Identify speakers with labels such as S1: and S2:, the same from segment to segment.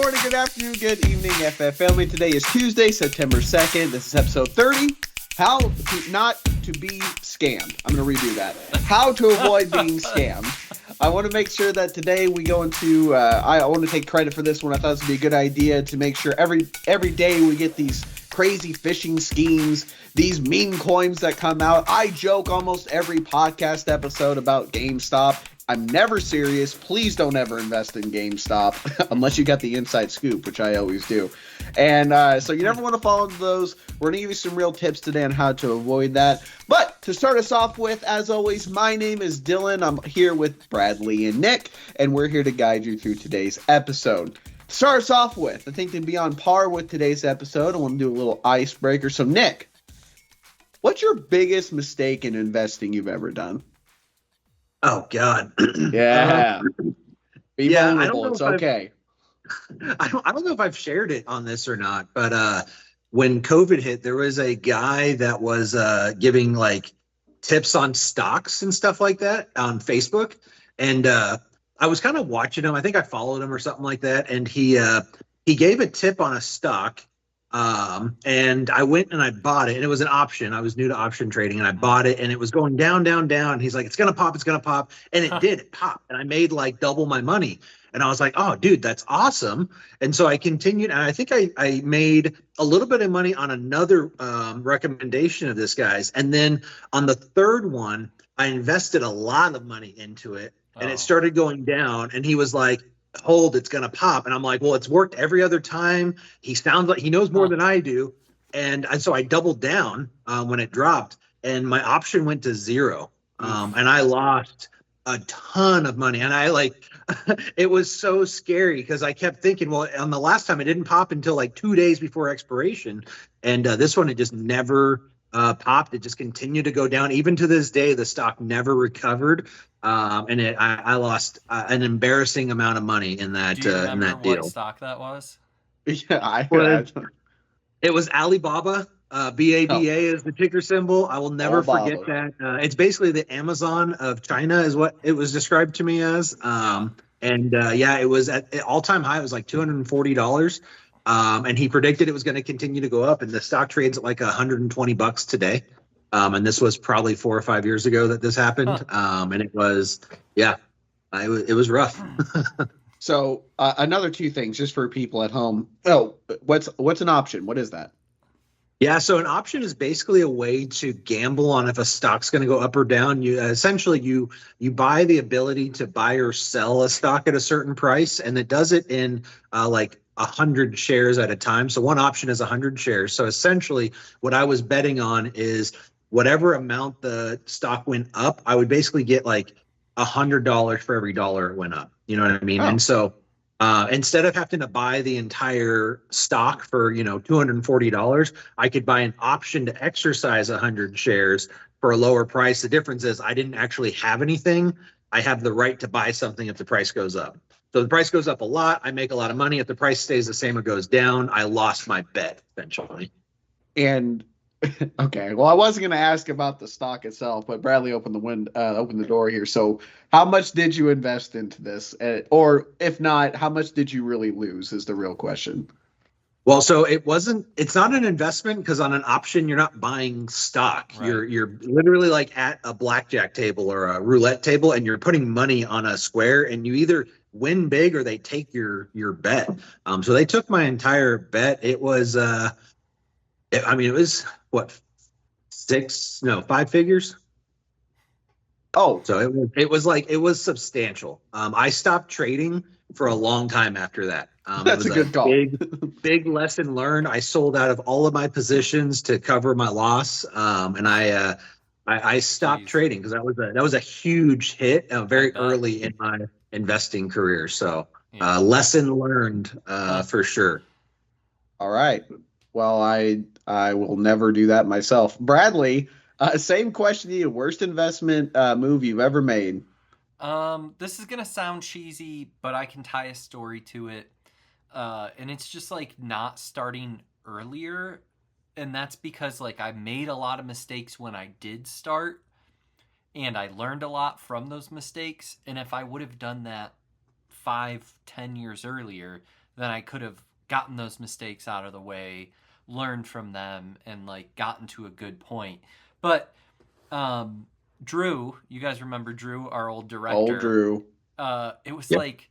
S1: morning, good afternoon, good evening, FF family. Today is Tuesday, September 2nd. This is episode 30. How to not to be scammed. I'm going to redo that. How to avoid being scammed. I want to make sure that today we go into, I want to take credit for this one. I thought this would be a good idea to make sure every day we get these crazy phishing schemes, these meme coins that come out. I joke almost every podcast episode about GameStop. I'm never serious. Please don't ever invest in GameStop unless you got the inside scoop, which I always do. And so you never want to fall into those. We're going to give you some real tips today on how to avoid that. But to start us off with, as always, my name is Dylan. I'm here with Bradley and Nick, and we're here to guide you through today's episode. To start us off with, I think to be on par with today's episode, I want to do a little icebreaker. So, Nick, what's your biggest mistake in investing you've ever done?
S2: Oh God.
S1: Yeah. Be
S2: I
S1: vulnerable.
S2: don't know
S1: It's
S2: if
S1: okay.
S2: I don't know if I've shared it on this or not, but when COVID hit, there was a guy that was giving like tips on stocks and stuff like that on Facebook, and I was kind of watching him. I think I followed him or something like that, and he gave a tip on a stock. And I went and I bought it, and it was an option. I was new to option trading, and I bought it, and it was going down, down, down. He's like, it's going to pop. And it did. It popped, and I made like double my money. And I was like, oh, dude, that's awesome. And so I continued, and I think I made a little bit of money on another recommendation of this guy's. And then on the third one, I invested a lot of money into it, and it started going down. And he was like, hold, it's going to pop. And I'm like, well, it's worked every other time. He sounds like he knows more than I do. And so I doubled down when it dropped, and my option went to zero. And I lost a ton of money. And I like, it was so scary because I kept thinking, well, on the last time it didn't pop until like 2 days before expiration. And this one, it just never popped. It just continued to go down. Even to this day, the stock never recovered. And I lost an embarrassing amount of money in that
S3: Do you remember
S2: in that deal.
S3: what stock that was?
S1: Yeah, I
S2: It was Alibaba. BABA is the ticker symbol. I will never forget that. It's basically the Amazon of China is what it was described to me as. It was at all-time high. It was like $240. And he predicted it was going to continue to go up, and the stock trades at like $120 today. And this was probably 4 or 5 years ago that this happened. And it was rough.
S1: So another two things just for people at home. Oh, what's an option? What is that?
S2: Yeah, so an option is basically a way to gamble on if a stock's going to go up or down. You essentially you buy the ability to buy or sell a stock at a certain price, and it does it in like 100 shares at a time. So one option is 100 shares. So essentially, what I was betting on is whatever amount the stock went up, I would basically get like $100 for every dollar it went up. You know what I mean? And so instead of having to buy the entire stock for, $240, I could buy an option to exercise 100 shares for a lower price. The difference is I didn't actually have anything. I have the right to buy something if the price goes up. So the price goes up a lot, I make a lot of money. If the price stays the same or goes down, I lost my bet essentially.
S1: And okay, well, I wasn't going to ask about the stock itself, but Bradley opened the door here. So, how much did you invest into this, or if not, how much did you really lose? Is the real question.
S2: Well, so it's not an investment because on an option you're not buying stock.
S3: Right.
S2: You're literally like at a blackjack table or a roulette table, and you're putting money on a square, and you either win big or they take your bet. So they took my entire bet. It was it was what, 5 figures.
S1: Oh,
S2: So it was substantial. I stopped trading for a long time after that.
S1: that's
S2: it was
S1: a good call.
S2: Big lesson learned. I sold out of all of my positions to cover my loss, and I stopped trading because that was a huge hit very early in my investing career. So lesson learned for sure.
S1: All right. Well, I will never do that myself. Bradley, same question to you. Worst investment move you've ever made?
S3: This is gonna sound cheesy, but I can tie a story to it. And it's just like not starting earlier. And that's because like I made a lot of mistakes when I did start, and I learned a lot from those mistakes. And if I would have done that 5-10 years earlier, then I could have gotten those mistakes out of the way, learned from them, and like gotten to a good point. But Drew, you guys remember Drew, our old director?
S1: Old Drew.
S3: It was
S2: Yep.
S3: like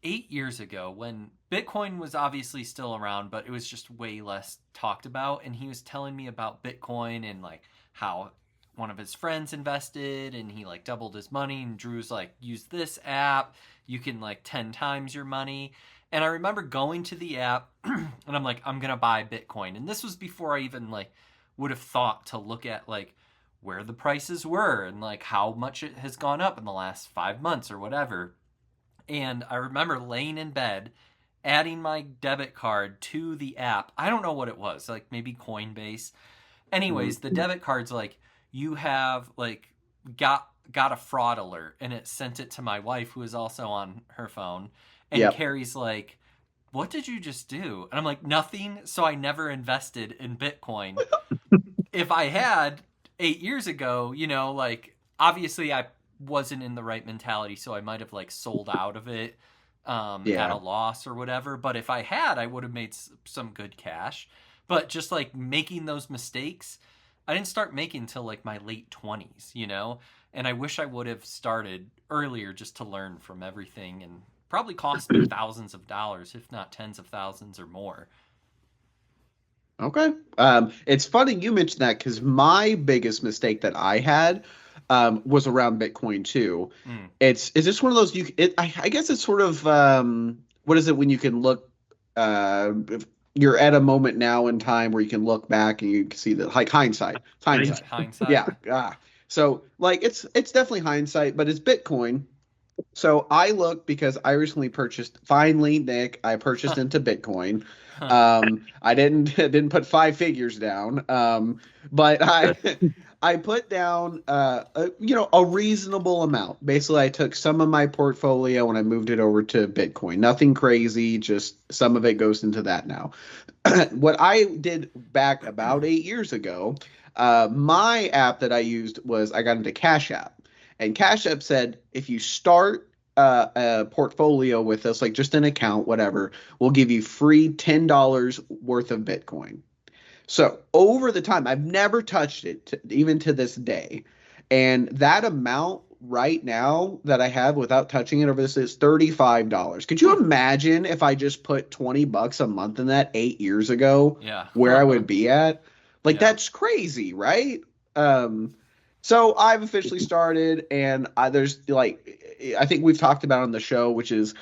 S3: 8 years ago when Bitcoin was obviously still around, but it was just way less talked about. And he was telling me about Bitcoin and like how one of his friends invested and he like doubled his money. And Drew's like, use this app, you can like 10 times your money. And I remember going to the app and I'm like, I'm gonna buy Bitcoin. And this was before I even like would have thought to look at like where the prices were and like how much it has gone up in the last 5 months or whatever. And I remember laying in bed, adding my debit card to the app. I don't know what it was, like maybe Coinbase. Anyways, the debit card's like, you have like got a fraud alert, and it sent it to my wife, who is also on her phone. And
S1: Yep.
S3: Carrie's like, what did you just do? And I'm like, nothing. So I never invested in Bitcoin. If I had 8 years ago, you know, like obviously I wasn't in the right mentality, so I might have like sold out of it at a loss or whatever. But if I had, I would have made some good cash. But just like making those mistakes, I didn't start making till like my late 20s, you know? And I wish I would have started earlier just to learn from everything, and probably cost me thousands of dollars, if not tens of thousands or more.
S1: Okay. It's funny you mentioned that because my biggest mistake that I had was around Bitcoin too.
S3: Mm.
S1: Is this one of those I guess it's sort of what is it when you can look if you're at a moment now in time where you can look back and you can see that, like hindsight. It's hindsight.
S3: Hindsight.
S1: Yeah. So like it's definitely hindsight, but it's Bitcoin. So I look because I recently purchased, finally, Nick, I purchased into Bitcoin. I didn't put 5 figures down, but I put down a reasonable amount. Basically, I took some of my portfolio and I moved it over to Bitcoin. Nothing crazy, just some of it goes into that now. What I did back about 8 years ago, my app that I used was I got into Cash App. And Cash App said, if you start a portfolio with us, like just an account, whatever, we'll give you free $10 worth of Bitcoin. So over the time, I've never touched it, even to this day. And that amount right now that I have without touching it over this is $35. Could you imagine if I just put $20 a month in that 8 years ago?
S3: Yeah.
S1: Where I would be at? Like,
S3: Yeah.
S1: that's crazy, right? So I've officially started, and there's like, I think we've talked about on the show, which is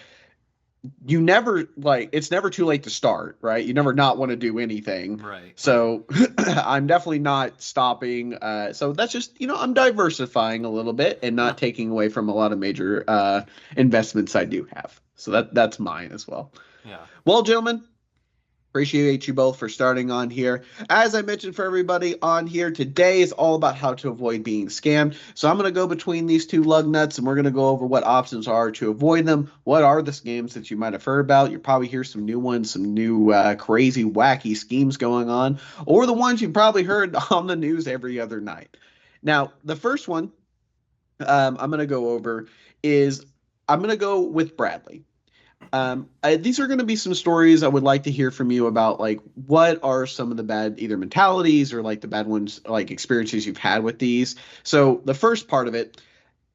S1: you never like, it's never too late to start, right? You never not want to do anything.
S3: Right.
S1: So I'm definitely not stopping. So that's just, I'm diversifying a little bit and not taking away from a lot of major investments I do have. So that's mine as well.
S3: Yeah.
S1: Well, gentlemen, appreciate you both for starting on here. As I mentioned for everybody on here, today is all about how to avoid being scammed. So I'm going to go between these two lug nuts and we're going to go over what options are to avoid them. What are the scams that you might have heard about? You'll probably hear some new ones, some new crazy, wacky schemes going on, or the ones you probably heard on the news every other night. Now, the first one I'm going to go over is I'm going to go with Bradley. These are going to be some stories I would like to hear from you about, like, what are some of the bad either mentalities or like the bad ones, like experiences you've had with these. So the first part of it,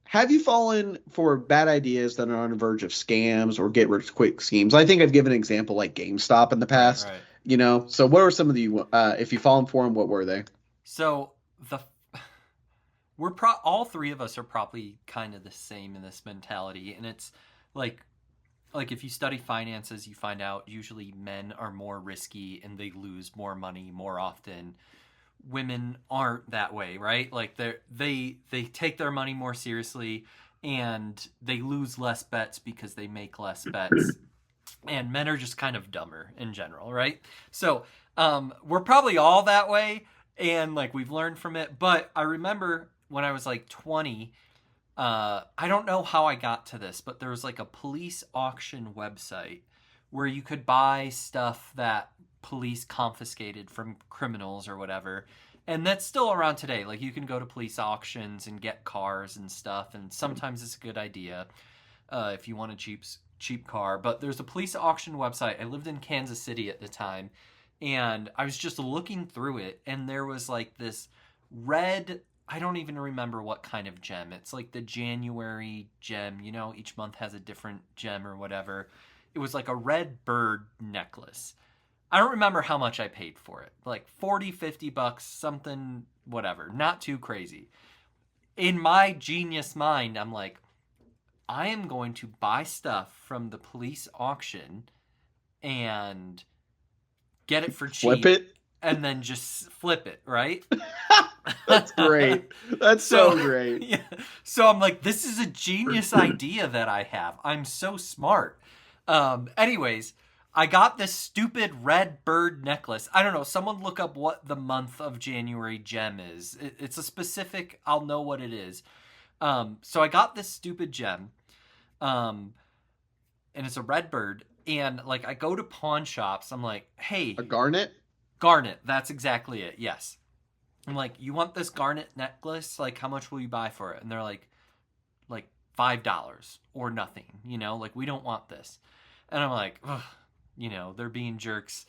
S1: have you fallen for bad ideas that are on the verge of scams or get rich quick schemes? I think I've given an example like GameStop in the past,
S3: Right.
S1: So what are some of the, if you've fallen for them, what were they?
S3: So all three of us are probably kind of the same in this mentality, and it's like if you study finances, you find out usually men are more risky and they lose more money more often. Women aren't that way, right? Like they take their money more seriously and they lose less bets because they make less bets. And men are just kind of dumber in general, right? So we're probably all that way, and like we've learned from it. But I remember when I was like 20, I don't know how I got to this, but there was like a police auction website where you could buy stuff that police confiscated from criminals or whatever. And that's still around today. Like you can go to police auctions and get cars and stuff. And sometimes it's a good idea if you want to cheap car, but there's a police auction website. I lived in Kansas City at the time, and I was just looking through it, and there was like this red, I don't even remember what kind of gem. It's like the January gem, you know, each month has a different gem or whatever. It was like a red bird necklace. I don't remember how much I paid for it. Like 40, 50 bucks, something, whatever. Not too crazy. In my genius mind, I'm like, I am going to buy stuff from the police auction and get it for cheap.
S1: Flip it?
S3: And then just flip it, right?
S1: That's great. That's so great.
S3: Yeah. So I'm like, this is a genius idea that I have. I'm so smart. Anyways, I got this stupid red bird necklace. I don't know. Someone look up what the month of January gem is. It's a specific, I'll know what it is. So I got this stupid gem. And it's a red bird. And like, I go to pawn shops. I'm like, hey.
S1: A garnet?
S3: Garnet. That's exactly it. Yes. I'm like, you want this garnet necklace? Like, how much will you buy for it? And they're like $5 or nothing, you know, like, we don't want this. And I'm like, ugh, you know, they're being jerks.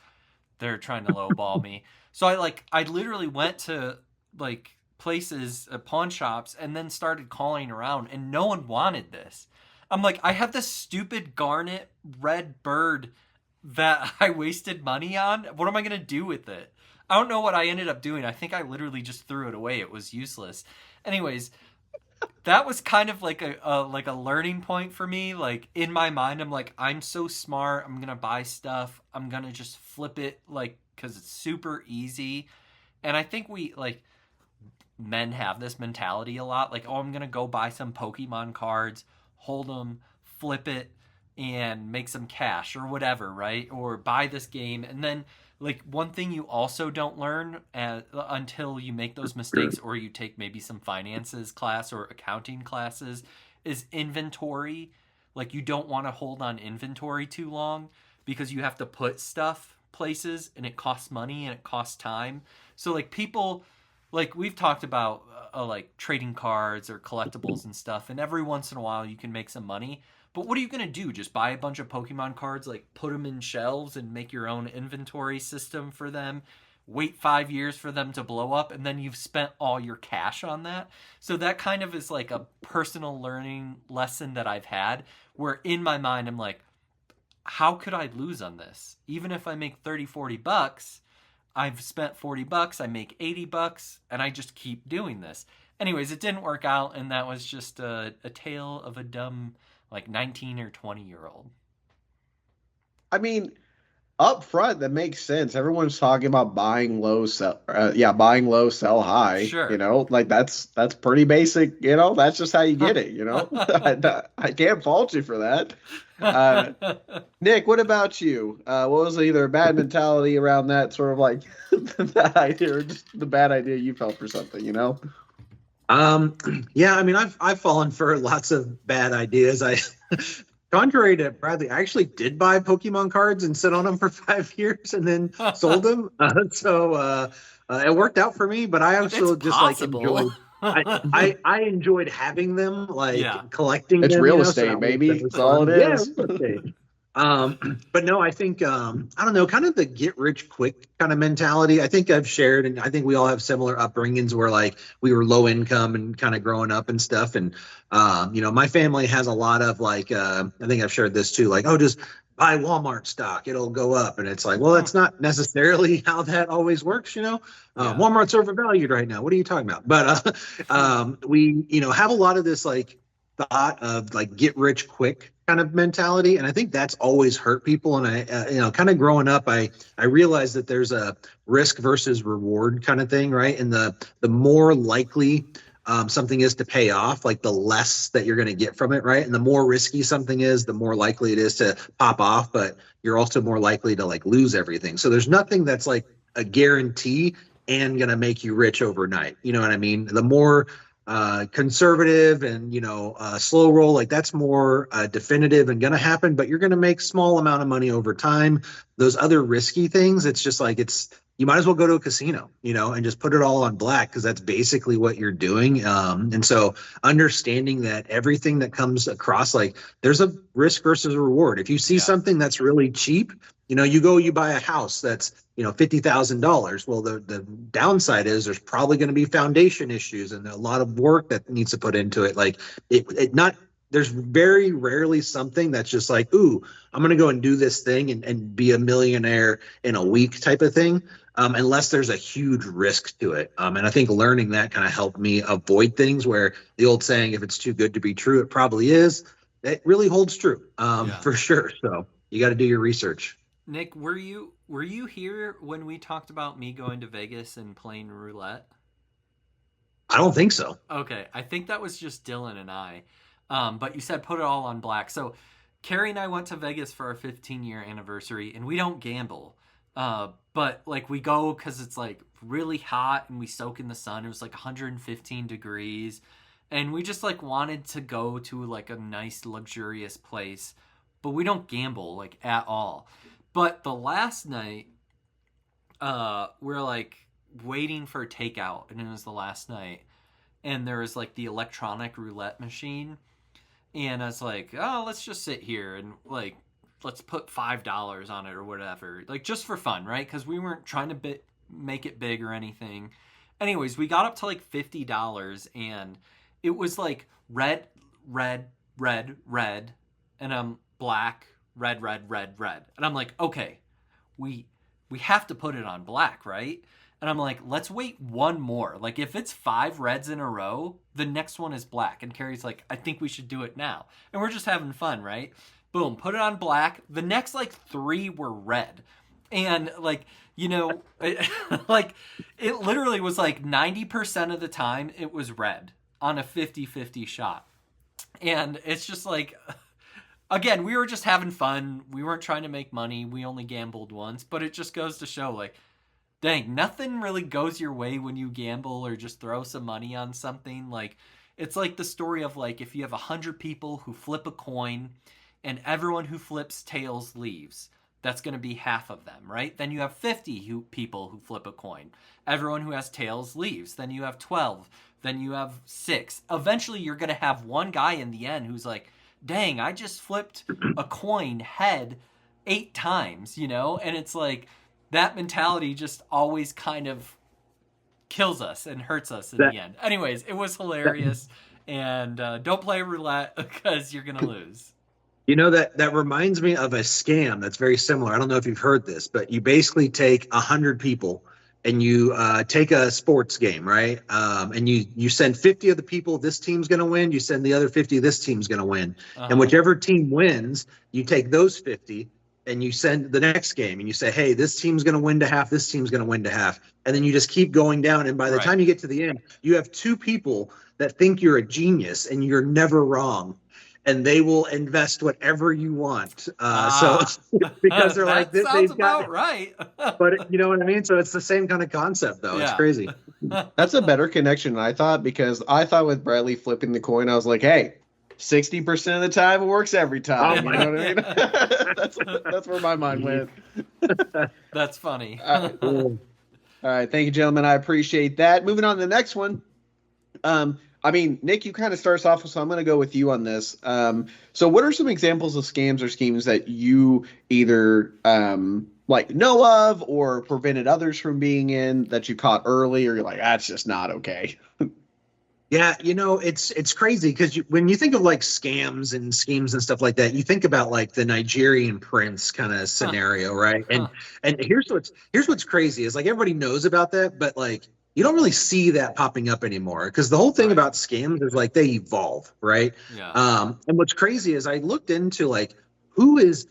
S3: They're trying to lowball me. So I literally went to like places, pawn shops, and then started calling around, and no one wanted this. I'm like, I have this stupid garnet red bird that I wasted money on. What am I going to do with it? I don't know what I ended up doing. I think I literally just threw it away. It was useless. Anyways, that was kind of like a learning point for me. Like, in my mind, I'm like, I'm so smart. I'm going to buy stuff. I'm going to just flip it, like, because it's super easy. And I think we, like, men have this mentality a lot. Like, oh, I'm going to go buy some Pokemon cards, hold them, flip it, and make some cash or whatever, right? Or buy this game. And then, like, one thing you also don't learn until you make those mistakes, or you take maybe some finances class or accounting classes, is inventory. Like, you don't want to hold on inventory too long because you have to put stuff places, and it costs money and it costs time. So, like, people, like, we've talked about like trading cards or collectibles and stuff, and every once in a while you can make some money. But what are you going to do? Just buy a bunch of Pokemon cards, like put them in shelves and make your own inventory system for them, wait 5 years for them to blow up, and then you've spent all your cash on that? So that kind of is like a personal learning lesson that I've had, where in my mind I'm like, how could I lose on this? Even if I make 30, 40 bucks, I've spent 40 bucks, I make 80 bucks, and I just keep doing this. Anyways, it didn't work out, and that was just a tale of a dumb, like, 19 or 20-year-old.
S1: I mean, up front, that makes sense. Everyone's talking about buying low, buying low, sell high.
S3: Sure.
S1: You know, like that's pretty basic. You know, that's just how you get it. You know, I can't fault you for that. Nick, what about you? What was either a bad mentality around that sort of like that idea, or just the bad idea you felt for something? You know.
S2: Yeah, I mean, I've fallen for lots of bad ideas. Contrary to Bradley, I actually did buy Pokemon cards and sit on them for 5 years and then sold them. So it worked out for me, but I also
S3: It's
S2: just
S3: possible.
S2: like enjoyed. I enjoyed having them, like collecting.
S1: It's
S2: them,
S1: real
S2: you know,
S1: estate,
S2: so
S1: baby.
S2: that was
S1: That's all
S2: fun.
S1: it is.
S2: Yeah, real estate. But no, I think I don't know, kind of the get rich quick kind of mentality. I think I've shared, and I think we all have similar upbringings where like we were low income and kind of growing up and stuff. And you know, my family has a lot of like I think I've shared this too, like, oh, just buy Walmart stock, it'll go up. And it's like, well, that's not necessarily how that always works, you know. Walmart's overvalued right now. What are you talking about? But we, you know, have a lot of this like thought of like get rich quick kind of mentality, and I think that's always hurt people. And I you know, kind of growing up, I realized that there's a risk versus reward kind of thing, right? And the more likely something is to pay off, like the less that you're going to get from it, right? And the more risky something is, the more likely it is to pop off, but you're also more likely to like lose everything. So there's nothing that's like a guarantee and going to make you rich overnight. You know what I mean? The more conservative and, you know, slow roll, like that's more definitive and going to happen, but you're going to make small amount of money over time. Those other risky things, it's just like, it's, you might as well go to a casino, and just put it all on black, because that's basically what you're doing. And so understanding that everything that comes across, like, there's a risk versus a reward. If you see something that's really cheap, you buy a house that's, $50,000. Well, the downside is there's probably going to be foundation issues and a lot of work that needs to put into it. Like there's very rarely something that's just like, ooh, I'm going to go and do this thing and be a millionaire in a week type of thing. Unless there's a huge risk to it. And I think learning that kind of helped me avoid things where the old saying, if it's too good to be true, it probably is. It really holds true, for sure. So you got to do your research.
S3: Nick, were you here when we talked about me going to Vegas and playing roulette?
S2: I don't think so.
S3: Okay, I think that was just Dylan and I. But you said put it all on black. So Carrie and I went to Vegas for our 15-year anniversary, and we don't gamble. But like we go because it's like really hot and we soak in the sun. It was like 115 degrees. And we just like wanted to go to like a nice luxurious place, but we don't gamble like at all. But the last night, we're like waiting for takeout, and it was the last night, and there was like the electronic roulette machine, and I was like, oh, let's just sit here and like let's put $5 on it or whatever, like just for fun, right? Because we weren't trying to make it big or anything. Anyways, we got up to like $50, and it was like red, red, red, red, and black, red, red, red, red. And I'm like, okay, we have to put it on black, right? And I'm like, let's wait one more. Like, if it's 5 reds in a row, the next one is black. And Carrie's like, I think we should do it now. And we're just having fun, right? Boom, put it on black. The next, like, 3 were red. And, like, like, it literally was, like, 90% of the time it was red on a 50-50 shot. And it's just, like... Again, we were just having fun. We weren't trying to make money. We only gambled once. But it just goes to show, like, dang, nothing really goes your way when you gamble or just throw some money on something. Like, it's like the story of, like, if you have 100 people who flip a coin and everyone who flips tails leaves, that's going to be half of them, right? Then you have 50 people who flip a coin. Everyone who has tails leaves. Then you have 12. Then you have 6. Eventually, you're going to have one guy in the end who's like, dang, I just flipped a coin head 8 times, And it's like that mentality just always kind of kills us and hurts us in the end. Anyways, it was hilarious. And don't play roulette because you're going to lose.
S2: That reminds me of a scam that's very similar. I don't know if you've heard this, but you basically take 100 people and you take a sports game, right? And you send 50 of the people, this team's going to win. You send the other 50, this team's going to win. And whichever team wins, you take those 50 and you send the next game and you say, hey, this team's going to win to half, this team's going to win to half. And then you just keep going down. And by the time you get to the end, you have 2 people that think you're a genius and you're never wrong. And they will invest whatever you want. So because they're like,
S3: that sounds about right.
S1: But
S2: you know what I mean? So it's the same kind of concept, though. Yeah. It's crazy.
S1: That's a better connection than I thought, because I thought with Bradley flipping the coin, I was like, hey, 60% of the time it works every time. You know what I mean? That's where my mind went.
S3: That's funny.
S1: All right. Thank you, gentlemen. I appreciate that. Moving on to the next one. Nick, you kind of starts off, so I'm going to go with you on this. So what are some examples of scams or schemes that you either know of or prevented others from being in, that you caught early, or you're like, that's just not okay?
S2: Yeah, it's crazy because when you think of like scams and schemes and stuff like that, you think about like the Nigerian prince kind of scenario, right? And here's what's crazy is like everybody knows about that, but like you don't really see that popping up anymore, because the whole thing about scams is like they evolve, right?
S3: Yeah.
S2: And what's crazy is I looked into like who is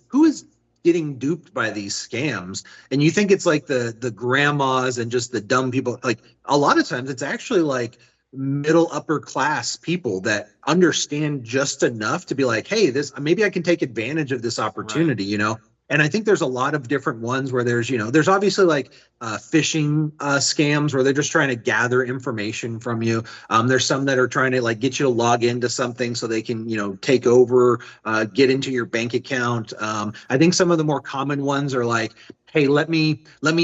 S2: getting duped by these scams, and you think it's like the grandmas and just the dumb people. Like a lot of times it's actually like middle upper class people that understand just enough to be like, hey, maybe I can take advantage of this opportunity, And I think there's a lot of different ones where there's obviously like phishing scams where they're just trying to gather information from you. There's some that are trying to like get you to log into something so they can, take over, get into your bank account. I think some of the more common ones are like, hey, let me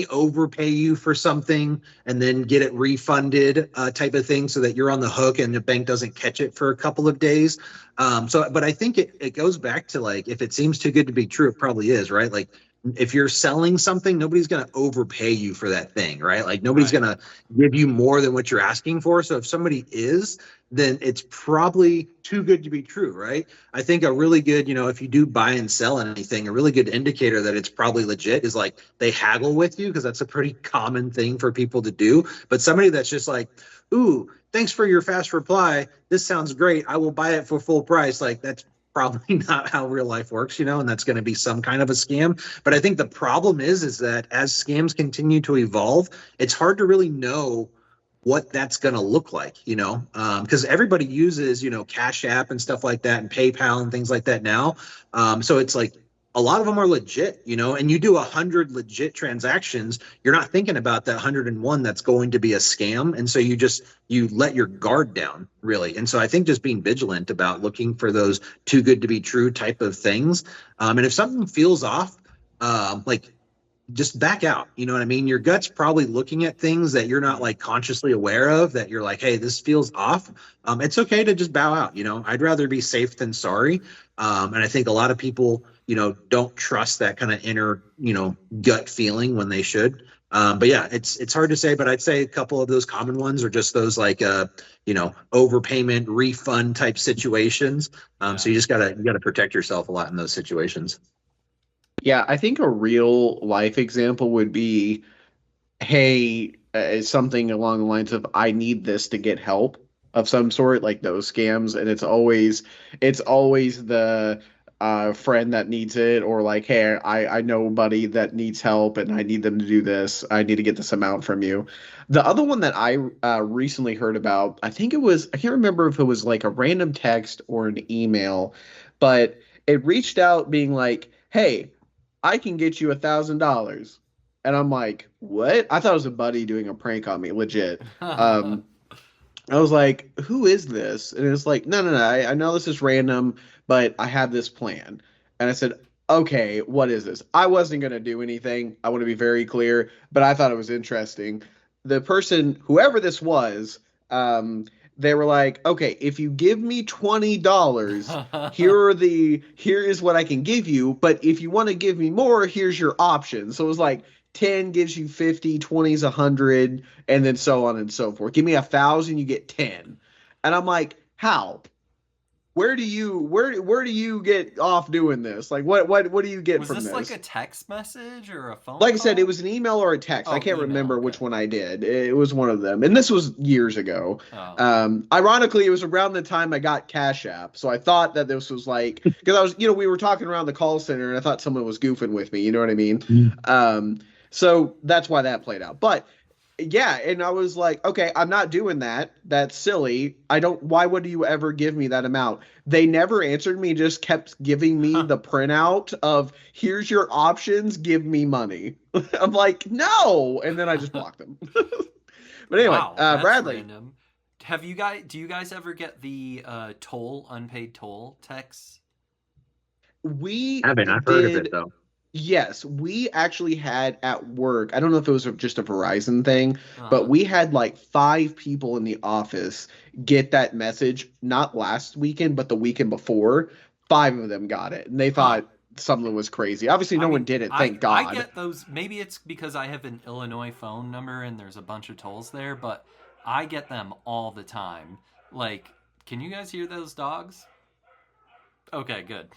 S2: overpay you for something and then get it refunded, type of thing, so that you're on the hook and the bank doesn't catch it for a couple of days. But I think it goes back to, like, if it seems too good to be true, it probably is, right? Like, if you're selling something, nobody's going to overpay you for that thing, right? Like, nobody's
S3: Right.
S2: going to give you more than what you're asking for. So if somebody is, then it's probably too good to be true, right? I think a really good, if you do buy and sell anything, a really good indicator that it's probably legit is, like, they haggle with you, because that's a pretty common thing for people to do. But somebody that's just like, ooh, thanks for your fast reply, this sounds great, I will buy it for full price, like, that's probably not how real life works, and that's going to be some kind of a scam. But I think the problem is that as scams continue to evolve, it's hard to really know what that's going to look like, because everybody uses, Cash App and stuff like that, and PayPal and things like that now. So it's like a lot of them are legit, and you do 100 legit transactions, you're not thinking about that 101 that's going to be a scam. And so you let your guard down, really. And so I think just being vigilant about looking for those too good to be true type of things. And if something feels off, like, just back out. You know what I mean? Your gut's probably looking at things that you're not, like, consciously aware of, that you're like, hey, this feels off. It's okay to just bow out. I'd rather be safe than sorry. And I think a lot of people, don't trust that kind of inner, gut feeling when they should. But yeah, it's hard to say, but I'd say a couple of those common ones are just those, like, overpayment refund type situations. So you gotta protect yourself a lot in those situations.
S1: Yeah, I think a real life example would be, hey, something along the lines of, I need this to get help of some sort, like those scams, and it's always the friend that needs it, or like, hey, I know a buddy that needs help and I need them to do this. I need to get this amount from you. The other one that I recently heard about, I can't remember if it was like a random text or an email, but it reached out being like, hey, I can get you $1,000. And I'm like, what? I thought it was a buddy doing a prank on me, legit. Um, I was like, who is this? And it's like, no, no, no. I know this is random, but I have this plan. And I said, okay, what is this? I wasn't going to do anything. I want to be very clear, but I thought it was interesting. The person, whoever this was, they were like, okay, if you give me $20, here is what I can give you. But if you want to give me more, here's your option. So it was like 10 gives you 50, 20 is 100, and then so on and so forth. Give me 1,000, you get 10. And I'm like, how? Where do you get off doing this? Like, what do you get
S3: Was
S1: from
S3: this like
S1: this?
S3: a text message or a phone
S1: Like I said, it
S3: call?
S1: was an email or a text. I
S3: Oh,
S1: can't
S3: email.
S1: remember
S3: Okay.
S1: which one I did. It was one of them, and this was years ago.
S3: Oh.
S1: Ironically, it was around the time I got Cash App, so I thought that this was like, because I was, we were talking around the call center, and I thought someone was goofing with me. You know what I mean? Um, so that's why that played out. But yeah, and I was like, okay, I'm not doing that. That's silly. I don't. Why would you ever give me that amount? They never answered me, just kept giving me the printout of, here's your options, give me money. I'm like, no. And then I just blocked them. But anyway,
S3: Wow, that's
S1: Bradley,
S3: random. Do you guys ever get the unpaid toll texts?
S1: we
S2: Haven't. I've heard of it
S1: did.
S2: though.
S1: Yes, we actually had at work. I don't know if it was just a Verizon thing, but
S3: Uh-huh.
S1: we had like 5 people in the office get that message, not last weekend, but the weekend before. 5 of them got it, and they
S3: Huh.
S1: thought something was crazy. Obviously,
S3: I
S1: no one
S3: mean,
S1: did it,
S3: I
S1: thank
S3: I
S1: God.
S3: get those. Maybe it's because I have an Illinois phone number and there's a bunch of tolls there, but I get them all the time. Like, can you guys hear those dogs? Okay, good.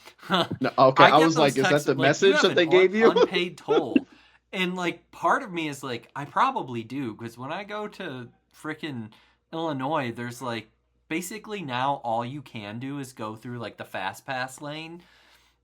S1: No, okay,
S3: I
S1: I
S3: get
S1: was
S3: those
S1: like, is that
S3: texts
S1: the
S3: like you
S1: message
S3: have
S1: that
S3: an
S1: they gave you?
S3: unpaid toll, and like part of me is like, I probably do because when I go to freaking Illinois, there's like basically now all you can do is go through like the fast pass lane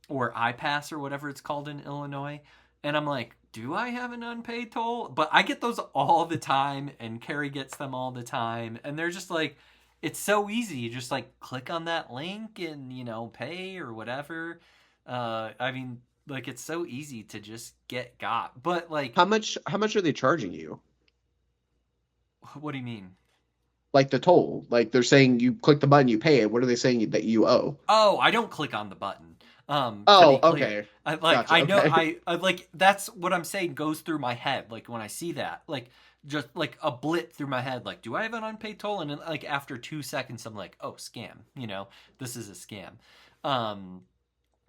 S3: or iPass or whatever it's called in Illinois, and I'm like, do I have an unpaid toll? But I get those all the time, and Carrie gets them all the time, and they're just like, it's so easy. You just like click on that link and pay or whatever. I mean, like it's so easy to just get got. But like,
S1: How much are they charging you?
S3: what do you mean?
S1: like the toll. Like they're saying you click the button, you pay it. What are they saying that you owe?
S3: Oh, I don't click on the button. To be
S1: Oh,
S3: clear,
S1: okay.
S3: I
S1: Gotcha.
S3: know
S1: Okay.
S3: I like that's what I'm saying goes through my head. Like when I see that, like just like a blip through my head. Like, do I have an unpaid toll? And then, like after 2 seconds, I'm like, oh, scam. This is a scam. Um,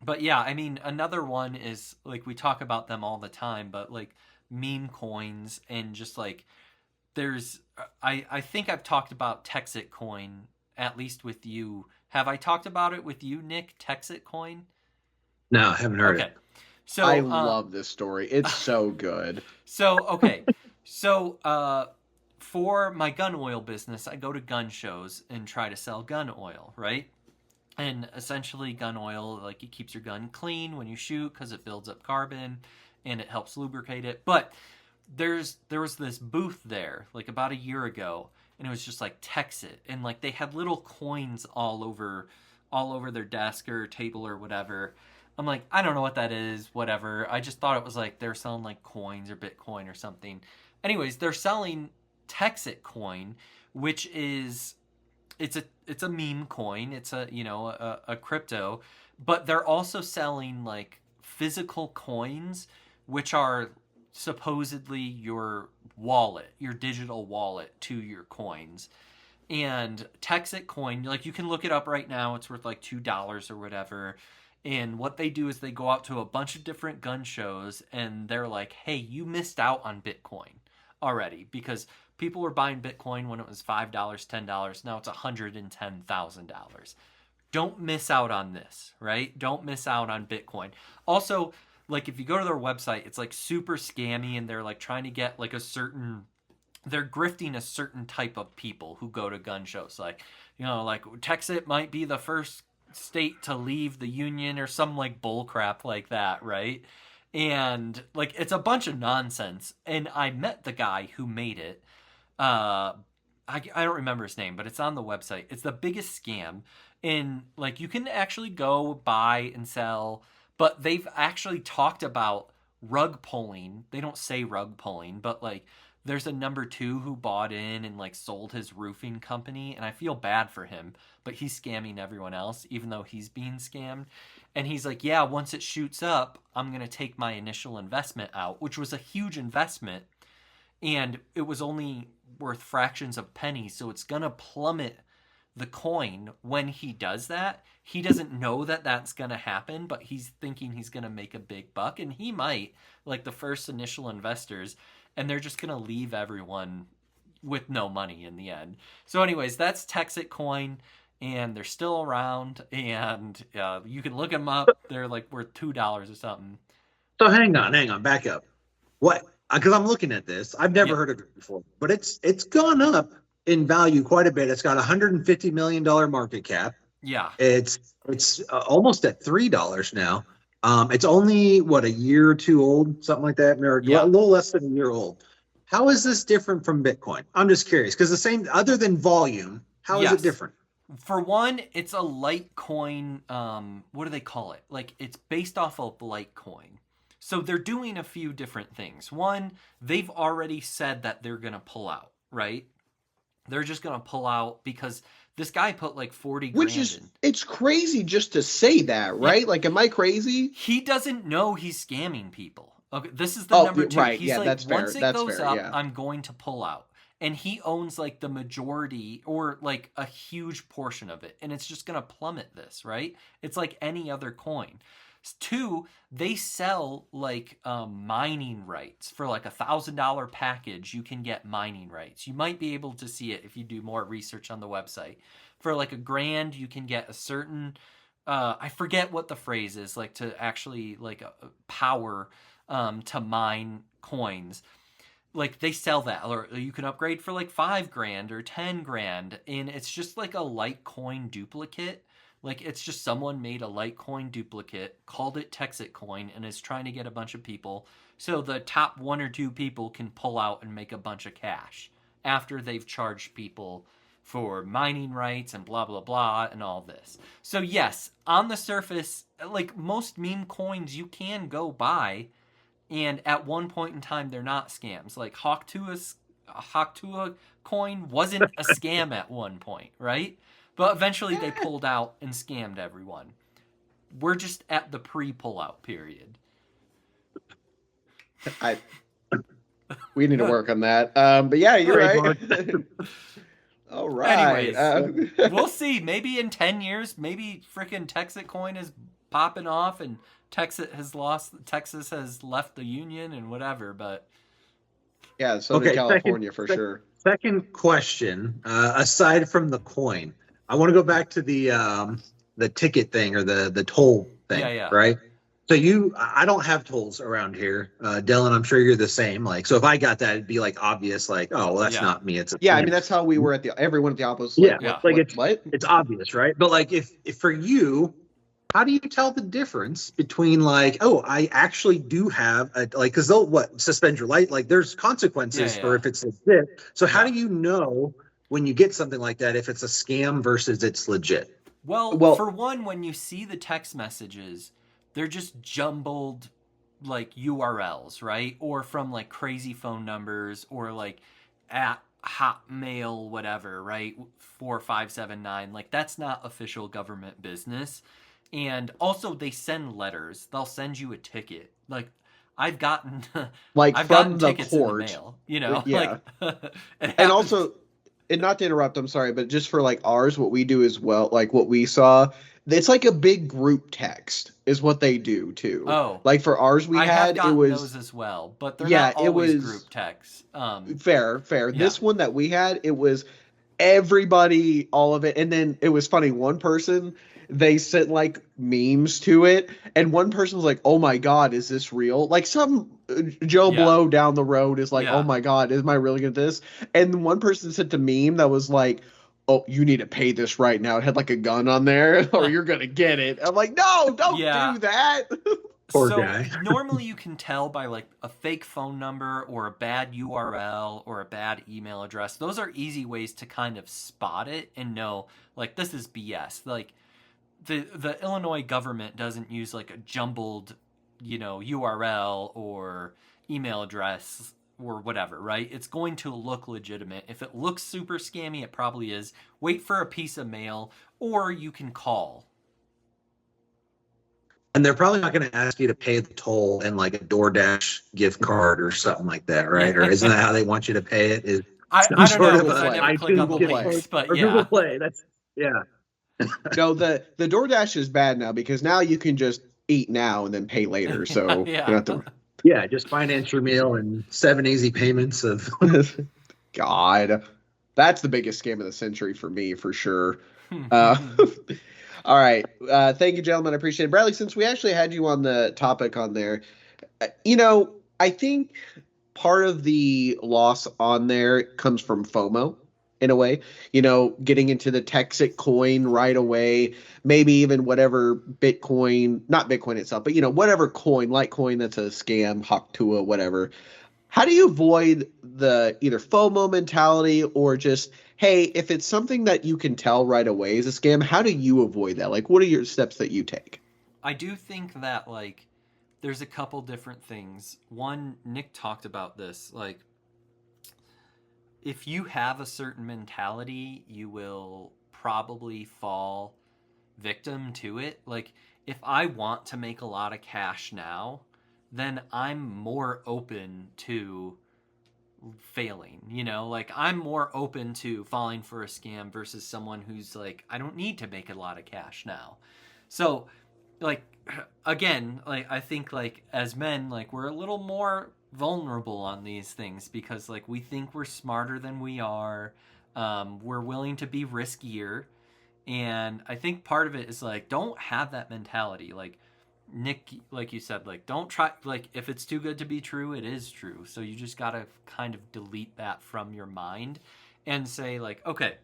S3: but yeah, I mean, another one is like we talk about them all the time, but like meme coins and just like there's I think I've talked about Texit coin at least with you. Have I talked about it with you, Nick? Texit coin?
S2: No, I haven't heard
S3: Okay.
S2: it.
S1: I
S3: So
S1: love this story. It's so good.
S3: okay. So for my gun oil business, I go to gun shows and try to sell gun oil, right? And essentially gun oil, like it keeps your gun clean when you shoot because it builds up carbon and it helps lubricate it. But there was this booth there like about a year ago, and it was just like Texit, and like they had little coins all over their desk or table or whatever. I'm like, I don't know what that is, whatever. I just thought it was like they're selling like coins or Bitcoin or something. Anyways, they're selling Texit coin, which is it's a meme coin. It's a a crypto, but they're also selling like physical coins, which are supposedly your wallet, your digital wallet to your coins. And Texit coin, like you can look it up right now. It's worth like $2 or whatever. And what they do is they go out to a bunch of different gun shows and they're like, hey, you missed out on Bitcoin already because people were buying Bitcoin when it was $5, $10. Now it's $110,000. Don't miss out on this, right? Don't miss out on Bitcoin. Also, like if you go to their website, it's like super scammy and they're like trying to get like they're grifting a certain type of people who go to gun shows. Like, like Texas might be the first state to leave the union or some like bull crap like that, right? And like it's a bunch of nonsense. And I met the guy who made it. I don't remember his name, but it's on the website. It's the biggest scam. And like you can actually go buy and sell, but they've actually talked about rug pulling. They don't say rug pulling, but like there's a number two who bought in and like sold his roofing company, and I feel bad for him, but he's scamming everyone else even though he's being scammed. And he's like, yeah, once it shoots up, I'm going to take my initial investment out, which was a huge investment, and it was only worth fractions of pennies, so it's going to plummet the coin when he does that. He doesn't know that that's going to happen, but he's thinking he's going to make a big buck, and he might, like the first initial investors, and they're just going to leave everyone with no money in the end. So anyways, that's Texit coin, and they're still around, and you can look them up. They're like worth $2 or something.
S2: So hang on, back up. What? Because I'm looking at this. I've never heard of it before, but it's gone up in value quite a bit. It's got $150 million market cap.
S3: Yeah.
S2: It's almost at $3 now. It's only a year or two old, something like that, or a little less than a year old. How is this different from Bitcoin? I'm just curious because the same, other than volume, how is it different?
S3: For one, it's a Litecoin. What do they call it? Like it's based off of Litecoin. So they're doing a few different things. One, they've already said that they're going to pull out, right? They're just going to pull out because this guy put like 40 grand in.
S1: It's crazy just to say that, right? Yeah. Like, am I crazy?
S3: He doesn't know he's scamming people. Okay, this is the number two.
S1: Right.
S3: He's like,
S1: that's fair.
S3: Once it goes up, I'm going to pull out. And he owns like the majority or like a huge portion of it. And it's just going to plummet this, right? It's like any other coin. Two, they sell like mining rights for like $1,000 package. You can get mining rights. You might be able to see it if you do more research on the website. For like $1,000, you can get a certain I forget what the phrase is, like to actually like power to mine coins. Like they sell that, or you can upgrade for like $5,000 or $10,000, and it's just like a Litecoin duplicate. Like it's just someone made a Litecoin duplicate, called it Texit coin, and is trying to get a bunch of people. So the top one or two people can pull out and make a bunch of cash after they've charged people for mining rights and blah, blah, blah, and all this. So yes, on the surface, like most meme coins you can go buy, and at one point in time, they're not scams. Like Hawk Tuah Haktua coin wasn't a scam at one point, right? But eventually they pulled out and scammed everyone. We're just at the pre-pullout period.
S1: We need to work on that. But yeah, you're right. All right.
S3: Anyways, we'll see. Maybe in 10 years, maybe freaking Texas coin is popping off and Texas has left the union and whatever, but
S1: yeah, Southern California for sure.
S2: Second question, aside from the coin, I want to go back to the ticket thing or the toll thing, right? So I don't have tolls around here. Dylan, I'm sure you're the same. Like, so if I got that, it'd be like obvious, like, oh, well, that's not me. It's
S1: I mean, that's how we were at everyone at the office.
S2: It's obvious, right? But like, if for you, how do you tell the difference between like, oh, I actually do have because they'll suspend your light? Like, there's consequences for if it's legit. So how do you know when you get something like that if it's a scam versus it's legit?
S3: Well, for one, when you see the text messages, they're just jumbled like URLs, right? Or from like crazy phone numbers or like at Hotmail, whatever, right? 4579. Like, that's not official government business. And also they send letters. They'll send you a ticket. Like, I've gotten
S1: I've
S3: gotten
S1: the
S3: tickets
S1: court
S3: in the mail, you know?
S1: Yeah.
S3: Like,
S1: and also, and not to interrupt, I'm sorry, but just for like ours, what we do as well, like what we saw, it's like a big group text is what they do too.
S3: Oh,
S1: like for ours,
S3: I have gotten those as well, but they're not always group text.
S1: Fair. Yeah. This one that we had, it was everybody, all of it, and then it was funny. One person, they sent like memes to it, and one person was like, "Oh my god, is this real?" Like some Joe Blow down the road is like, "Oh my god, am I really gonna this?" And one person sent a meme that was like, "Oh, you need to pay this right now." It had like a gun on there, or you're gonna get it. I'm like, no, don't do that.
S2: Poor guy.
S3: Normally you can tell by like a fake phone number or a bad URL or a bad email address. Those are easy ways to kind of spot it and know, like, this is BS. Like, the Illinois government doesn't use like a jumbled, URL or email address or whatever, right? It's going to look legitimate. If it looks super scammy, it probably is. Wait for a piece of mail, or you can call.
S2: And they're probably not going to ask you to pay the toll in like a DoorDash gift card or something like that, right? Or isn't that how they want you to pay it?
S3: I don't know. I never click on the links, but
S2: Google Play.
S1: No, the DoorDash is bad now because now you can just eat now and then pay later. So you have to.
S2: Yeah, just finance your meal and 7 easy payments of.
S1: God, that's the biggest scam of the century for me, for sure. All right. Thank you, gentlemen. I appreciate it. Bradley, since we actually had you on the topic on there, I think part of the loss on there comes from FOMO in a way, getting into the Texas coin right away, maybe even whatever Bitcoin, not Bitcoin itself, but, whatever coin, Litecoin that's a scam, Haktua, whatever. How do you avoid the either FOMO mentality or just, hey, if it's something that you can tell right away is a scam, how do you avoid that? Like, what are your steps that you take?
S3: I do think that, like, there's a couple different things. One, Nick talked about this. Like, if you have a certain mentality, you will probably fall victim to it. Like, if I want to make a lot of cash now, then I'm more open to failing, like I'm more open to falling for a scam versus someone who's like, I don't need to make a lot of cash now. So, like, again, like, I think, like, as men, like, we're a little more vulnerable on these things because, like, we think we're smarter than we are. We're willing to be riskier. And I think part of it is, like, don't have that mentality. Like, Nick, like you said, like, don't try, like, if it's too good to be true, it is true. So you just got to kind of delete that from your mind and say, like, okay,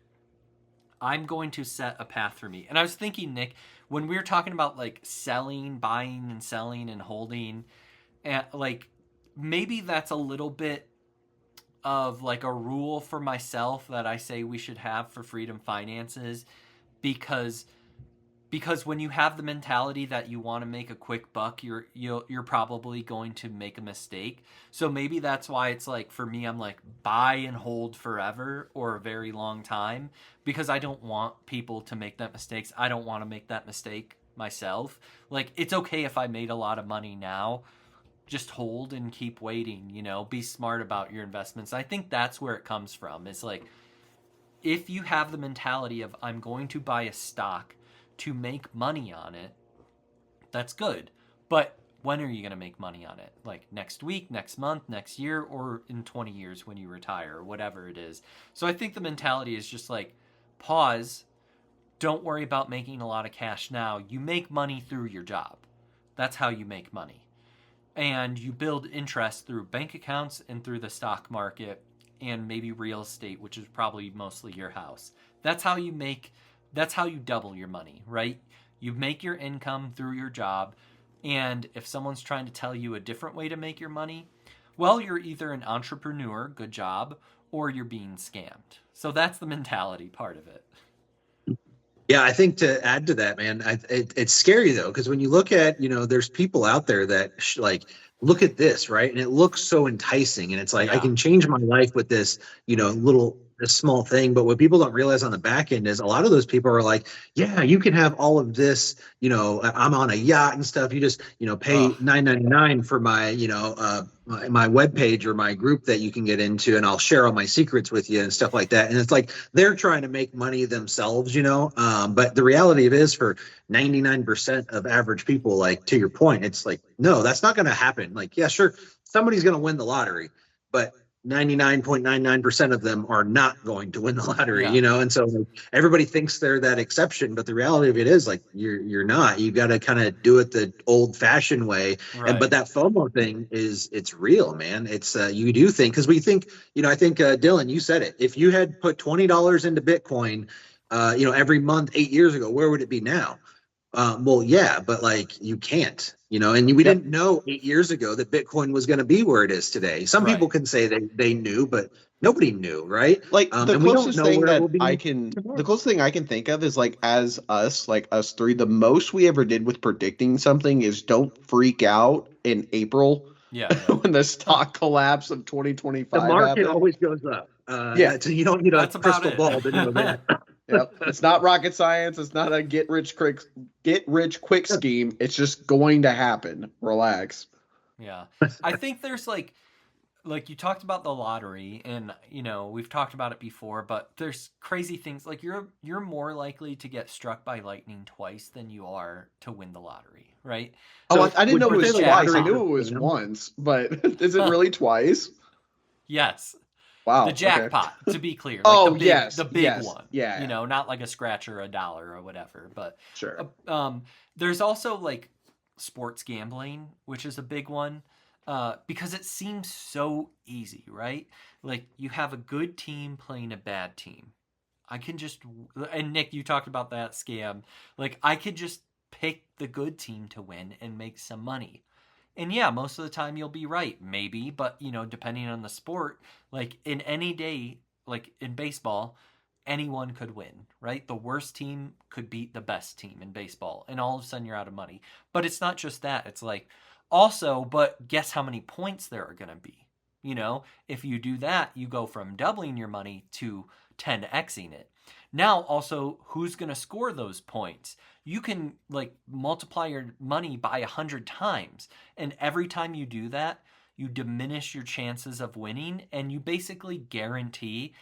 S3: I'm going to set a path for me. And I was thinking, Nick, when we were talking about, like, selling, buying and selling and holding, and, like, maybe that's a little bit of, like, a rule for myself that I say we should have for Freedom Finances, because because when you have the mentality that you want to make a quick buck, you're probably going to make a mistake. So maybe that's why it's like, for me, I'm like, buy and hold forever or a very long time, because I don't want people to make that mistakes. I don't want to make that mistake myself. Like, it's okay if I made a lot of money now, just hold and keep waiting, be smart about your investments. I think that's where it comes from. It's like, if you have the mentality of, I'm going to buy a stock to make money on it, that's good. But when are you going to make money on it? Like next week, next month, next year, or in 20 years when you retire, or whatever it is. So I think the mentality is just like, pause. Don't worry about making a lot of cash now. You make money through your job. That's how you make money. And you build interest through bank accounts and through the stock market and maybe real estate, which is probably mostly your house. That's how you double your money, right? You make your income through your job. And if someone's trying to tell you a different way to make your money, well, you're either an entrepreneur, good job, or you're being scammed. So that's the mentality part of it.
S2: Yeah, I think to add to that, man, it's scary though, because when you look at, there's people out there that look at this, right? And it looks so enticing. And it's like, I can change my life with this, this small thing. But what people don't realize on the back end is a lot of those people are like, yeah, you can have all of this, I'm on a yacht and stuff. You just, pay $9.99 for my, my webpage or my group that you can get into, and I'll share all my secrets with you and stuff like that. And it's like, they're trying to make money themselves, but the reality of it is, for 99% of average people, like, to your point, it's like, no, that's not going to happen. Like, yeah, sure, somebody's going to win the lottery, but 99.99% of them are not going to win the lottery, and so everybody thinks they're that exception, but the reality of it is, like, you're not. You got to kind of do it the old-fashioned way. Right. But that FOMO thing it's real, man. It's you do think, because we think, I think Dylan, you said it. If you had put $20 into Bitcoin, every month 8 years ago, where would it be now? Well, yeah, but like, you can't, and we didn't know 8 years ago that Bitcoin was going to be where it is today. Some people can say they knew, but nobody knew, right?
S1: Like, the closest thing the closest thing I can think of is, like, as us three, the most we ever did with predicting something is don't freak out in April.
S3: Yeah.
S1: When the stock collapse of 2025
S2: the market
S1: happened.
S2: Always goes up. So you don't need a crystal ball to know that.
S1: Yep. It's not rocket science. It's not a get rich quick scheme. It's just going to happen. Relax.
S3: Yeah. I think there's like you talked about the lottery, and we've talked about it before, but there's crazy things like you're more likely to get struck by lightning twice than you are to win the lottery, right?
S1: So I didn't know it was twice. I knew it was once, but is it really twice?
S3: Yes.
S1: Wow.
S3: The jackpot, to be clear.
S1: Like
S3: the big one.
S1: Yeah.
S3: Not like a scratch or $1 or whatever. But
S1: sure.
S3: There's also like sports gambling, which is a big one, because it seems so easy, right? Like, you have a good team playing a bad team. And Nick, you talked about that scam. Like, I could just pick the good team to win and make some money. And yeah, most of the time you'll be right, maybe, but depending on the sport, like in any day, like in baseball, anyone could win, right? The worst team could beat the best team in baseball, and all of a sudden you're out of money. But it's not just that. It's like, also, but guess how many points there are going to be? If you do that, you go from doubling your money to 10xing it. Now, also, who's going to score those points? You can like multiply your money by 100 times. And every time you do that, you diminish your chances of winning, and you basically guarantee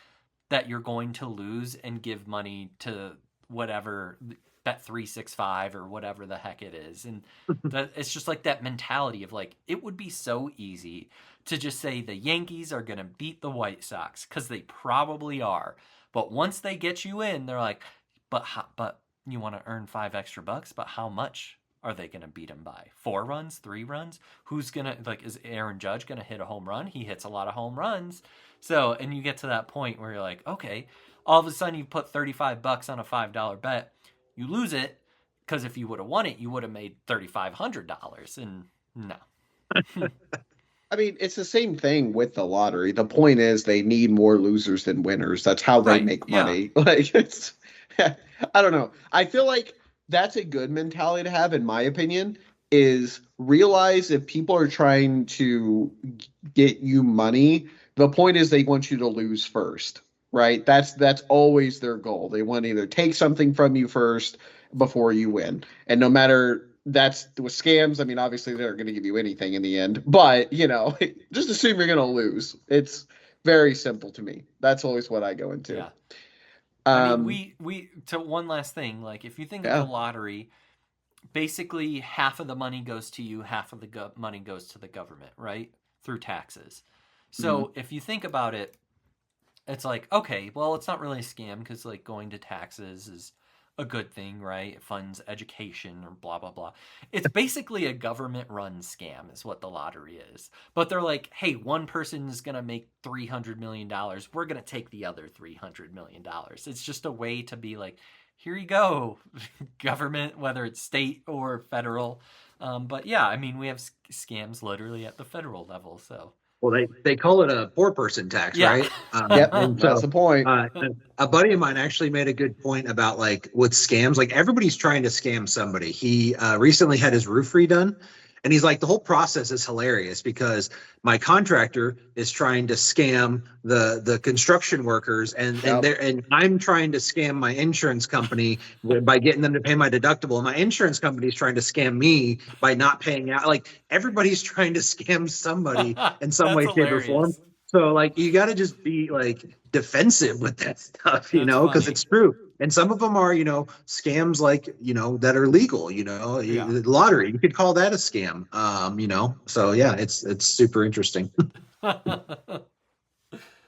S3: that you're going to lose and give money to whatever, Bet365 or whatever the heck it is. And it's just like that mentality of like, it would be so easy to just say the Yankees are going to beat the White Sox, because they probably are. But once they get you in, they're like, but you want to earn $5 extra, but how much are they going to beat him by? 4 runs, 3 runs? Who's going to, like, is Aaron Judge going to hit a home run? He hits a lot of home runs. So, and you get to that point where you're like, okay, all of a sudden you put $35 on a $5 bet. You lose it, because if you would have won it, you would have made $3,500. And no.
S1: I mean, it's the same thing with the lottery. The point is, they need more losers than winners. That's how they make money. Yeah. Like, it's, I don't know. I feel like that's a good mentality to have, in my opinion, is realize if people are trying to get you money, the point is they want you to lose first, right? That's always their goal. They want to either take something from you first before you win. And no matter that's with scams, I mean, obviously they're going to give you anything in the end, but just assume you're going to lose. It's very simple to me. That's always what I go into.
S3: Yeah. I mean, we to one last thing, like if you think of
S1: Yeah.
S3: the lottery, basically half of the money goes to you, half of the money goes to the government, right? Through taxes. So if you think about it, it's like, okay, well, it's not really a scam because like going to taxes is a good thing, right? It funds education or blah, blah, blah. It's basically a government run scam is what the lottery is. But they're like, hey, one person is going to make $300 million. We're going to take the other $300 million. It's just a way to be like, here you go, government, whether it's state or federal. But yeah, I mean, we have scams literally at the federal level. So.
S2: Well, they call it a poor person tax,
S3: Yeah.
S2: right?
S1: Yep,
S2: And
S1: that's the point.
S2: a buddy of mine actually made a good point about like with scams, like everybody's trying to scam somebody. He recently had his roof redone, and he's like, the whole process is hilarious because my contractor is trying to scam the construction workers, and I'm trying to scam my insurance company by getting them to pay my deductible. And my insurance company is trying to scam me by not paying out. Like everybody's trying to scam somebody in some way,
S3: That's
S2: shape, or form.
S3: hilarious.
S2: So like you got to just be like defensive with that stuff,
S3: That's
S2: because
S3: funny.
S2: it's true. And some of them are, scams like, that are legal,
S3: Yeah.
S2: lottery, you could call that a scam. So yeah, it's super interesting.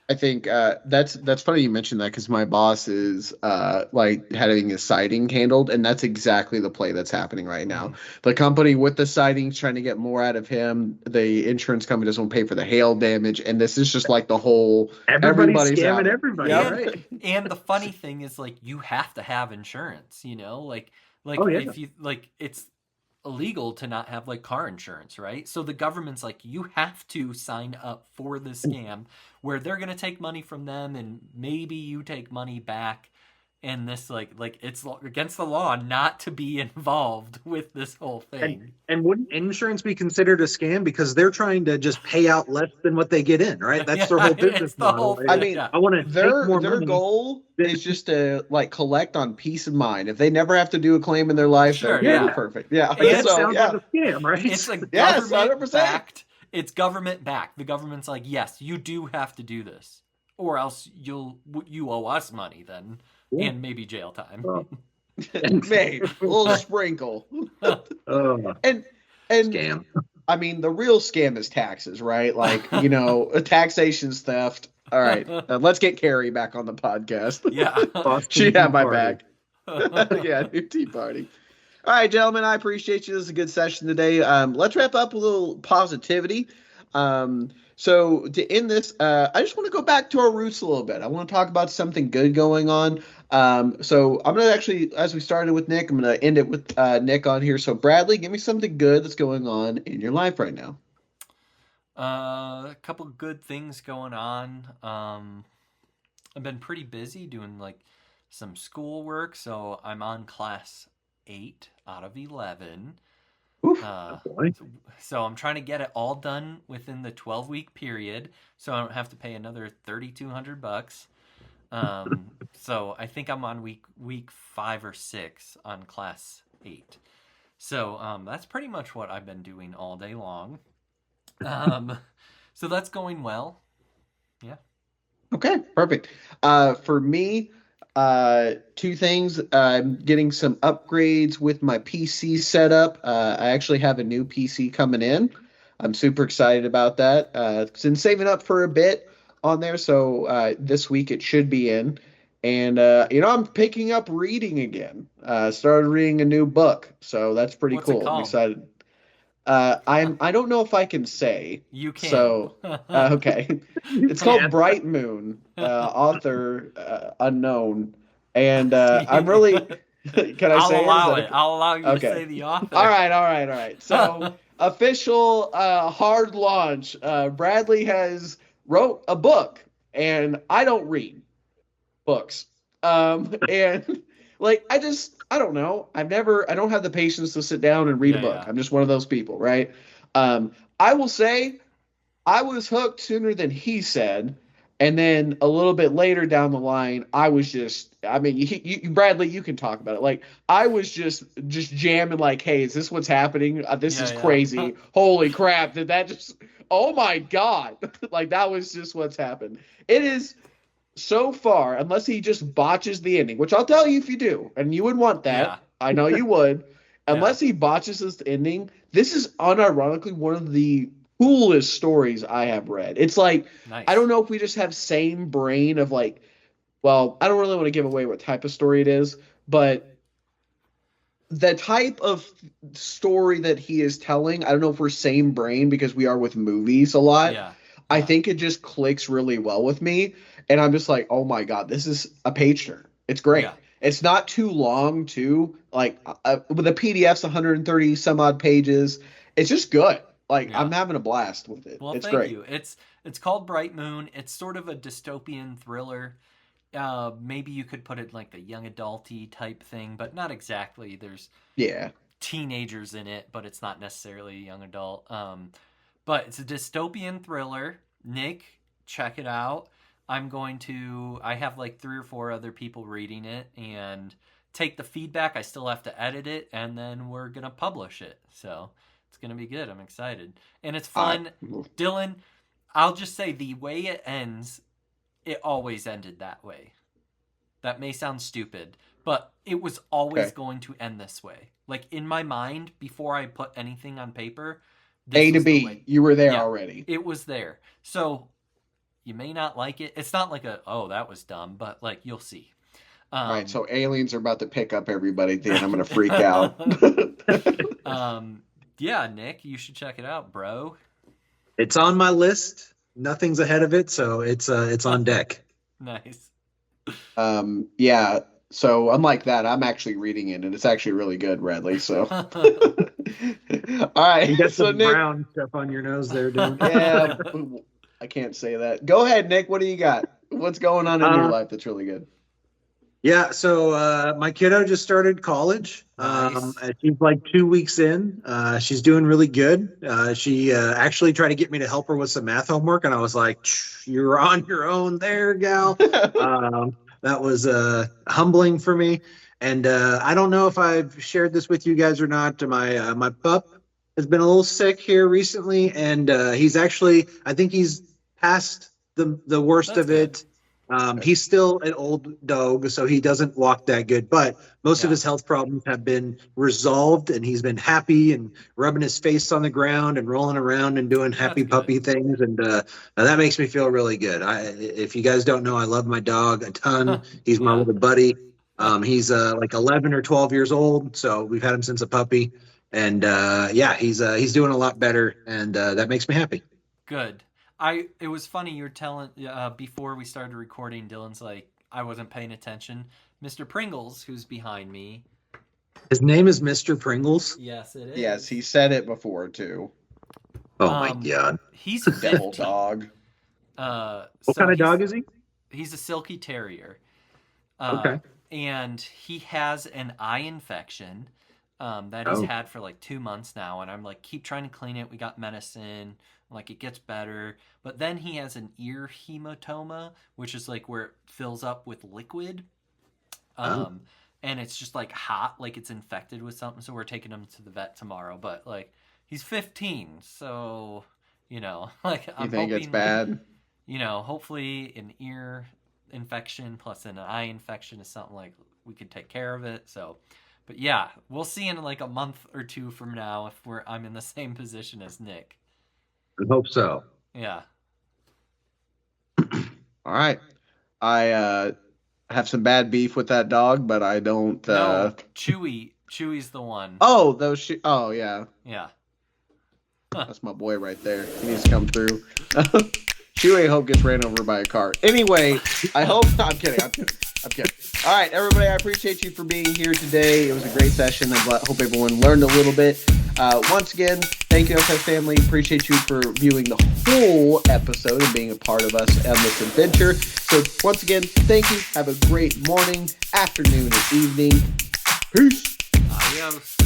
S1: I think that's funny you mentioned that because my boss is like having his siding handled, and that's exactly the play that's happening right now. The company with the siding is trying to get more out of him. The insurance company doesn't want to pay for the hail damage, and this is just like the whole
S2: Everybody's
S1: scamming
S2: scamming everybody,
S1: Yep.
S2: right?
S3: And the funny thing is, like, you have to have insurance, like
S2: Oh, yeah.
S3: if you like, it's illegal to not have like car insurance, right? So the government's like, you have to sign up for the scam where they're gonna take money from them, and maybe you take money back. And this like it's against the law not to be involved with this whole thing.
S2: And wouldn't insurance be considered a scam because they're trying to just pay out less than what they get in, right? That's their whole business
S3: it's the
S2: model.
S3: whole
S1: I mean,
S3: yeah.
S2: I want to
S1: Their
S2: take more
S1: their
S2: money.
S1: goal is just to like collect on peace of mind. If they never have to do a claim in their life,
S3: Sure,
S1: they're
S3: yeah.
S1: perfect. Yeah.
S2: But that
S1: So,
S2: sounds
S1: yeah.
S2: like a scam, right?
S3: It's a
S1: Yes,
S3: government
S1: 100%.
S3: backed. It's government backed. The government's like, yes, you do have to do this, or else you owe us money then,
S2: Yeah.
S3: and maybe jail time.
S2: Oh.
S1: Maybe a little sprinkle.
S2: Oh,
S1: And
S2: scam.
S1: I mean, the real scam is taxes, right? Like, taxation's theft. All right, let's get Carrie back on the podcast.
S3: Yeah.
S1: She had my
S2: Party.
S1: back. Yeah, new tea party. All right, gentlemen, I appreciate you. This is a good session today. Let's wrap up with a little positivity. So to end this, I just want to go back to our roots a little bit. I want to talk about something good going on. So I'm going to actually, as we started with Nick, I'm going to end it with Nick on here. So Bradley, give me something good that's going on in your life right now.
S3: A couple good things going on. I've been pretty busy doing like some schoolwork, so I'm on class 8 out of 11.
S1: Oof.
S2: Boy.
S3: So I'm trying to get it all done within the 12-week period, so I don't have to pay another $3,200. So I think I'm on week 5 or 6 on class 8. So that's pretty much what I've been doing all day long. So that's going well. Yeah.
S1: Okay, perfect. For me, two things. I'm getting some upgrades with my PC setup. I actually have a new PC coming in. I'm super excited about that. Been saving up for a bit on there, so this week it should be in. And I'm picking up reading again. Started reading a new book, so that's pretty
S3: What's it
S1: cool. I'm
S3: called?
S1: excited. I don't know if I can say.
S3: You can.
S1: So okay, it's called
S2: Yeah.
S1: Bright Moon. Author unknown, and I'm really. Can I
S3: I'll
S1: say
S3: allow
S1: it?
S3: it. I'll allow you
S1: Okay.
S3: to say the author.
S1: All right. So official hard launch. Bradley has wrote a book, and I don't read books. And Like, I don't know. I don't have the patience to sit down and read a book.
S3: Yeah.
S1: I'm just one of those people, right? I will say I was hooked sooner than he said. And then a little bit later down the line, I was Bradley, you can talk about it. Like, I was just jamming like, hey, is this what's happening? This is crazy. Holy crap. Oh my God. Like, that was just what's happened. It is so far, unless he just botches the ending, which I'll tell you if you do, and you would want that.
S3: Yeah.
S1: I know you would. Unless he botches this ending, this is unironically one of the coolest stories I have read. It's like,
S3: nice.
S1: I don't know if we just have same brain of like, well, I don't really want to give away what type of story it is, but the type of story that he is telling, I don't know if we're same brain because we are with movies a lot.
S3: Yeah.
S1: I think it just clicks really well with me. And I'm just like, oh my God, this is a page turner. It's great.
S3: Yeah.
S1: It's not too long, too. Like, with the PDF's 130 some odd pages. It's just good. Like, I'm having a blast with it.
S3: Well,
S1: it's
S3: thank
S1: great.
S3: you. It's called Bright Moon. It's sort of a dystopian thriller. Maybe you could put it like a young adulty type thing, but not exactly. There's teenagers in it, but it's not necessarily a young adult. But it's a dystopian thriller. Nick, check it out. I have like 3 or 4 other people reading it and take the feedback. I still have to edit it, and then we're going to publish it. So it's going to be good. I'm excited. And it's fun. Dylan, I'll just say the way it ends, it always ended that way. That may sound stupid, but it was always going to end this way. Like, in my mind, before I put anything on paper,
S1: A to B, you were there already.
S3: It was there. So you may not like it. It's not like that was dumb, but like, you'll see.
S1: Right, so aliens are about to pick up everybody, then I'm going to freak out.
S3: Yeah, Nick, you should check it out, bro.
S2: It's on my list. Nothing's ahead of it, so it's on deck.
S3: Nice.
S1: Yeah, so unlike that, I'm actually reading it, and it's actually really good, Bradley, so. All right.
S2: You got
S1: so
S2: some
S1: Nick,
S2: brown stuff on your nose there, dude.
S1: Yeah, I can't say that. Go ahead, Nick. What do you got? What's going on in your life that's really good?
S2: Yeah, so my kiddo just started college.
S3: Nice.
S2: She's like 2 weeks in. She's doing really good. She actually tried to get me to help her with some math homework, and I was like, "You're on your own there, gal." That was humbling for me. And I don't know if I've shared this with you guys or not. My pup has been a little sick here recently, and he's actually, I think he's past the worst
S3: That's
S2: of it. He's still an old dog, so he doesn't walk that good, but most of his health problems have been resolved, and he's been happy and rubbing his face on the ground and rolling around and doing happy puppy things. And that makes me feel really good. If you guys don't know, I love my dog a ton. He's my little buddy. He's like 11 or 12 years old, so we've had him since a puppy. And he's doing a lot better, and that makes me happy.
S3: Good. It was funny, you were telling, before we started recording, Dylan's like, I wasn't paying attention. Mr. Pringles, who's behind me.
S2: His name is Mr. Pringles?
S3: Yes, it is.
S1: Yes, he said it before, too.
S2: Oh, my God.
S3: He's
S1: a devil dog.
S2: What kind of dog is he?
S3: He's a silky terrier.
S2: Okay.
S3: And he has an eye infection that he's had for like 2 months now. And I'm like, keep trying to clean it. We got medicine. Like, it gets better. But then he has an ear hematoma, which is like where it fills up with liquid. And it's just like hot, like it's infected with something. So we're taking him to the vet tomorrow. But like, he's 15. So, like, I'm hoping
S1: it's bad?
S3: Hopefully an ear infection plus an eye infection is something like we could take care of it. So, but yeah, we'll see in like a month or 2 from now if I'm in the same position as Nick.
S2: I hope so.
S3: Yeah.
S1: All right. I have some bad beef with that dog, but I don't.
S3: No, Chewy's the one.
S1: Oh, oh, yeah.
S3: Yeah.
S1: That's my boy right there. He needs to come through. Chewy, I hope, gets ran over by a car. Anyway, I hope. No, I'm kidding. All right, everybody, I appreciate you for being here today. It was a great session. I hope everyone learned a little bit. Once again, Thank you, FF family. Appreciate you for viewing the whole episode and being a part of us on this adventure. So once again, thank you. Have a great morning, afternoon, and evening. Peace.
S3: Adios.